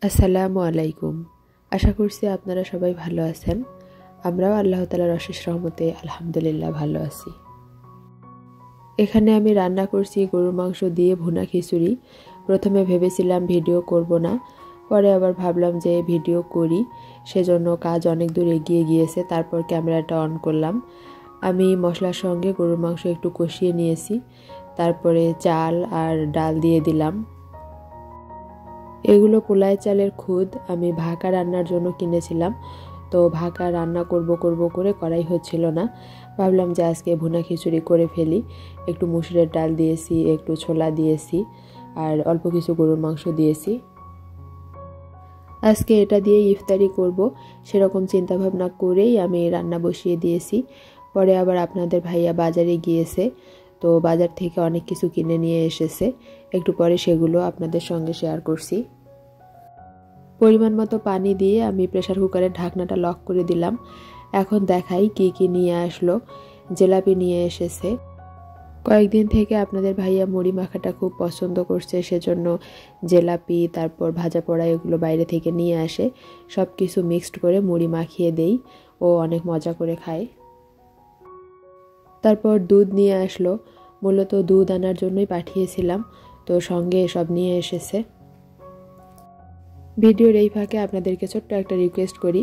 আসসালামু আলাইকুম। আশা করছি আপনারা সবাই ভালো আছেন। আমরাও আল্লাহ তাআলার অশেষ রহমতে আলহামদুলিল্লাহ ভালো আছি। এখানে আমি রান্না করছি গরুর মাংস দিয়ে ভুনা খিচুড়ি। প্রথমে ভেবেছিলাম ভিডিও করব না, পরে আবার ভাবলাম যে ভিডিও করি, সেজন্য কাজ অনেক দূর এগিয়ে গিয়েছে। তারপর ক্যামেরাটা অন করলাম। আমি মশলার সঙ্গে গরুর মাংস একটু কষিয়ে নিয়েছি, তারপরে চাল আর ডাল দিয়ে দিলাম। এগুলো পোলাই চালের খুদ আমি ভাকা রান্নার জন্য কিনেছিলাম। তো ভাকা রান্না করব করে করাই হচ্ছিল না। ভাবলাম যে আজকে ভুনা খিচুড়ি করে ফেলি। একটু মুসুরের ডাল দিয়েছি, একটু ছোলা দিয়েছি, আর অল্প কিছু গরুর মাংস দিয়েছি। আজকে এটা দিয়ে ইফতারি করব, সেরকম চিন্তাভাবনা করেই আমি রান্না বসিয়ে দিয়েছি। পরে আবার আপনাদের ভাইয়া বাজারে গিয়েছে, তো বাজার থেকে অনেক কিছু কিনে নিয়ে এসেছে। একটু পরে সেগুলো আপনাদের সঙ্গে শেয়ার করছি। পরিমাণ মতো পানি দিয়ে আমি প্রেসার কুকারের ঢাকনাটা লক করে দিলাম। এখন দেখাই কি নিয়ে আসলো। জিলাপি নিয়ে এসেছে। কয়েকদিন থেকে আপনাদের ভাইয়া মুড়ি মাখাটা খুব পছন্দ করছে, সেজন্য জিলাপি তারপর ভাজা পোড়া এগুলো বাইরে থেকে নিয়ে আসে। সব কিছু মিক্সড করে মুড়ি মাখিয়ে দেই, ও অনেক মজা করে খায়। তারপর দুধ নিয়ে আসলো। মূলত দুধ আনার জন্যই পাঠিয়েছিলাম, তো সঙ্গে এসব নিয়ে এসেছে। ভিডিওর এই ফাঁকে আপনাদেরকে ছোট্ট একটা রিকোয়েস্ট করি,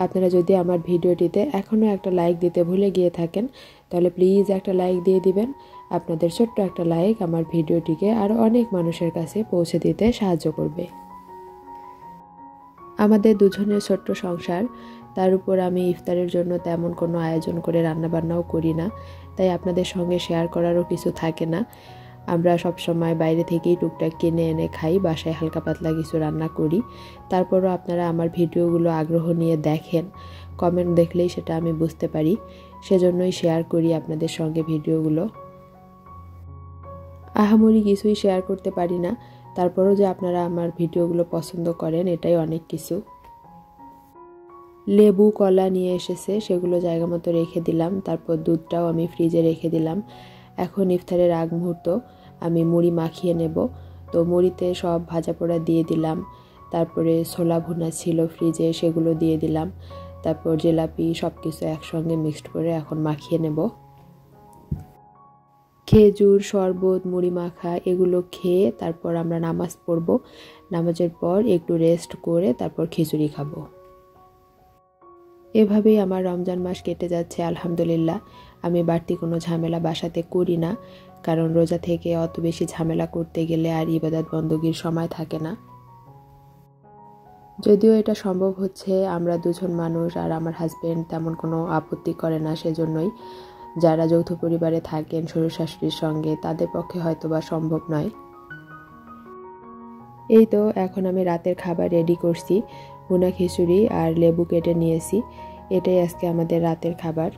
আপনারা যদি আমার ভিডিওটিতে এখনও একটা লাইক দিতে ভুলে গিয়ে থাকেন, তাহলে প্লিজ একটা লাইক দিয়ে দিবেন। আপনাদের ছোট্ট একটা লাইক আমার ভিডিওটিকে আরও অনেক মানুষের কাছে পৌঁছে দিতে সাহায্য করবে। আমাদের দুজনের ছোট্ট সংসার, তার উপর আমি ইফতারের জন্য তেমন কোনো আয়োজন করে রান্নাবান্নাও করি না, তাই আপনাদের সঙ্গে শেয়ার করারও কিছু থাকে না। আমরা সবসময় বাইরে থেকেই টুকটাক কিনে এনে খাই, বাসায় হালকা পাতলা কিছু রান্না করি। তারপরও আপনারা আমার ভিডিওগুলো আগ্রহ নিয়ে দেখেন, কমেন্ট দেখলেই সেটা আমি বুঝতে পারি, সেজন্যই শেয়ার করি আপনাদের সঙ্গে ভিডিওগুলো। আহামরি কিছুই শেয়ার করতে পারি না, তারপরও যে আপনারা আমার ভিডিওগুলো পছন্দ করেন এটাই অনেক কিছু। লেবু কলা নিয়ে এসেছে, সেগুলো জায়গা মতো রেখে দিলাম। তারপর দুধটাও আমি ফ্রিজে রেখে দিলাম। এখন ইফতারের আগ মুহূর্ত, আমি মুড়ি মাখিয়ে নেব। তো মুড়িতে সব ভাজা পোড়া দিয়ে দিলাম, তারপরে ছোলা ভুনা ছিল ফ্রিজে, সেগুলো দিয়ে দিলাম। তারপর জিলাপি সব কিছু একসঙ্গে মিক্সড করে এখন মাখিয়ে নেব। খেজুর শরবত মুড়ি মাখা এগুলো খেয়ে তারপর আমরা নামাজ পড়ব। নামাজের পর একটু রেস্ট করে তারপর খিচুড়ি খাবো। এভাবেই আমার রমজান মাস কেটে যাচ্ছে আলহামদুলিল্লাহ। আমি বাড়তি কোনো ঝামেলা বাসাতে করি না, কারণ রোজা থেকে অত বেশি ঝামেলা করতে গেলে আর ইবাদত বন্দগির সময় থাকে না। যদিও এটা সম্ভব হচ্ছে, আমরা দুজন মানুষ আর আমার হাজবেন্ড তেমন কোনো আপত্তি করে না, সেজন্যই। যারা যৌথ পরিবারে থাকেন শ্বশুর শাশুড়ির সঙ্গে, তাদের পক্ষে হয়তো বা সম্ভব নয়। এই তো এখন আমি রাতের খাবার রেডি করছি। ভুনা খিচুড়ি আর লেবু কেটে নিয়েছি, এটাই আজকে আমাদের রাতের খাবার।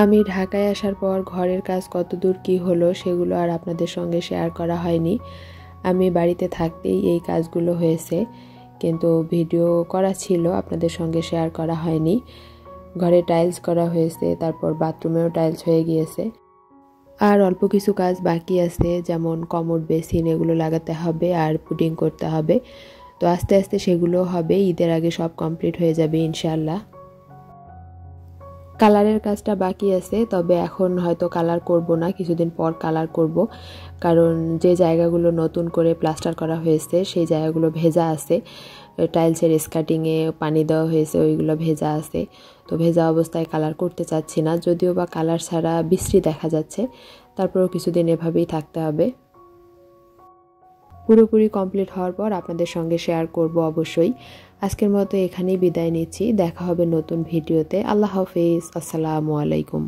আমি ঢাকায় আসার পর ঘরের কাজ কতদূর কি হলো সেগুলো আর আপনাদের সঙ্গে শেয়ার করা হয়নি। আমি বাড়িতে থাকতেই এই কাজগুলো হয়েছে, কিন্তু ভিডিও করা ছিল, আপনাদের সঙ্গে শেয়ার করা হয়নি। ঘরে টাইলস করা হয়েছে, তারপর বাথরুমেও টাইলস হয়ে গিয়েছে। আর অল্প কিছু কাজ বাকি আছে, যেমন কমোড বেসিন এগুলো লাগাতে হবে আর পুটিং করতে হবে। তো আস্তে আস্তে সেগুলো হবে, ঈদের আগে সব কমপ্লিট হয়ে যাবে ইনশাআল্লাহ। কালারের কাজটা বাকি আছে, তবে এখন হয়তো কালার করব না, কিছুদিন পর কালার করব। কারণ যে জায়গাগুলো নতুন করে প্লাস্টার করা হয়েছে সেই জায়গাগুলো ভেজা আছে, টাইলসের স্কার্টিংয়ে পানি দেওয়া হয়েছে, ওইগুলো ভেজা আছে। তো ভেজা অবস্থায় কালার করতে চাচ্ছি না, যদিও বা কালার ছাড়া বিশ্রী দেখা যাচ্ছে। তারপরেও কিছুদিন এভাবেই থাকতে হবে। পুরোপুরি কমপ্লিট হওয়ার পর আপনাদের সঙ্গে শেয়ার করব অবশ্যই। আজকের মতো এখানেই বিদায় নিচ্ছি, দেখা হবে নতুন ভিডিওতে। আল্লাহ হাফেজ, আসসালামু আলাইকুম।